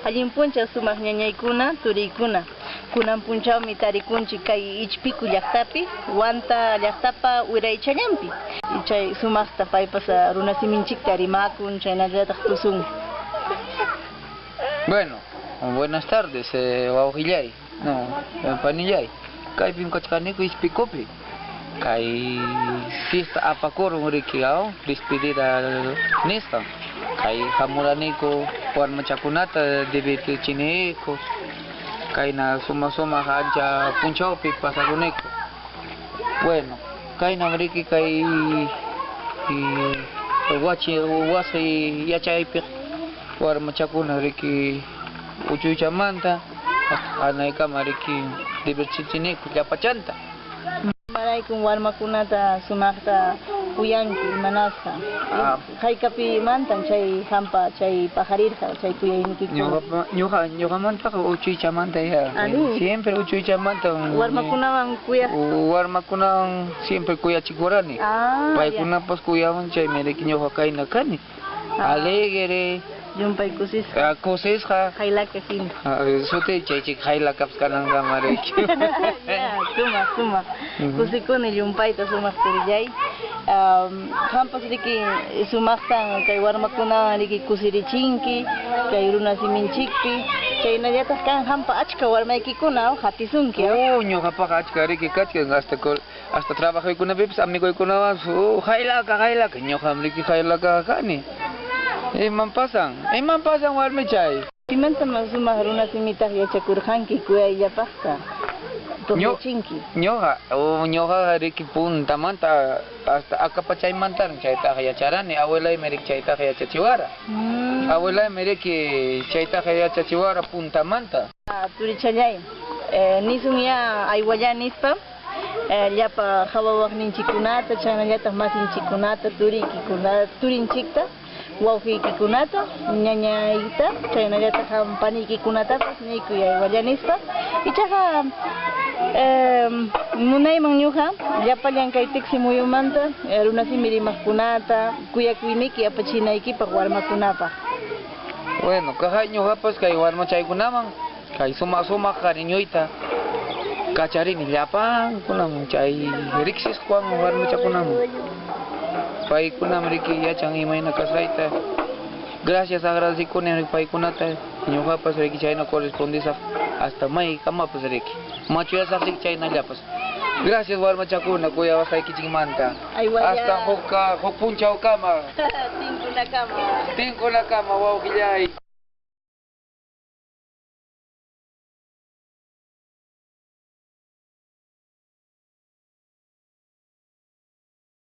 Allin puncha sumaq ñañaykuna, turiykuna. Kunan punchawmi tarikunchik kay ichpiku llaqtapi, wanta llaqtapa wiraychallanpi. Chay sumaqta paypas runasimichinchikta rimakun, chaynallataq tusun. Bueno, buenas tardes, wawqillay, no, panillay. Kaypin kachkaniku ichpikupi. Kay fiesta apakurun rikiaw, despedida nisqa. Kay hamuraniku warmachakunata divirtichiniku. Kay na suma ancha punchawpi pasaruniku. Bueno, kay namriki kay wasi yachaypi warmachakuna riki uchuychamanta anaykama riki divirtichiniku llapachanta. Malaykun warmakunata sumaqta kuyanki manasqa. Haykapi mantan chay hampa chay pajarirqa chay kuyaynikiku. Ñuqamantaqa uchuychamanta ya. Siempre uchuychamanta. Warmakunawan kuyaq. Warmakunawan siempre kuyachikurani. Paykunapas kuyawan chaymi riki ñuqa kayna kani. Alegre. Yumpay kusisqa. Kusisqa. Haylaka sin. Suti chaychik haylakapas kananqama riki. Suma. Kusikuni yumpayta sumaq turillay. Hampas riki sumaqtan kay warmakuna riki kusirichinki, kay runasiminchikpi. Chaynallataq kan hampa achka warmaykikuna hatisunki. Ñuqapaqa achka riki kachkan hasta trabajaykunapipas amiguykunawan haylaka. Ñuqam riki haylaka kani. Iman pasan warmi chay. Pimanta sumaq runasimita yachakurqanki kuyayllapaqta. Ñuqa riki puntamanta hasta akapachaymantaran chaytaqa yacharani. Abuelaymi riki chaytaqa yachachiwara. Abuelaymi riki chaytaqa yachachiwara puntamanta. Turichallay, nisun ya aywalla nispa llapa hawawaqninchikunata, chaynallataq masinchikunata, turinchikta, wawqiykikunata, ñañayta, chaynallataq panikiykunatapas niykuy aywalla nispa. Ichaqa munayman ñuqa llapallan kay tiksi muyumanta runasimi rimaqkunata kuyakuyniki apachinaykipaq warmakunapaq. Bueno, kajay ñuqapas kay warmachaykunaman kay sumaq cariñuyta kacharini llapankunaman chay riqsisqwan warmachakunaman. Paykunam riki yachan imayna kasrayta. Gracias agradecikuni paykunata. Ñuqapas riki chayna correspondisaq hasta may kamapas riki. Machuyasaq riki chaynallapas. Gracias warmachakuna kuyawasqaykichikmanta. Hasta huk punchawkama. Tinkunakama wawqillay.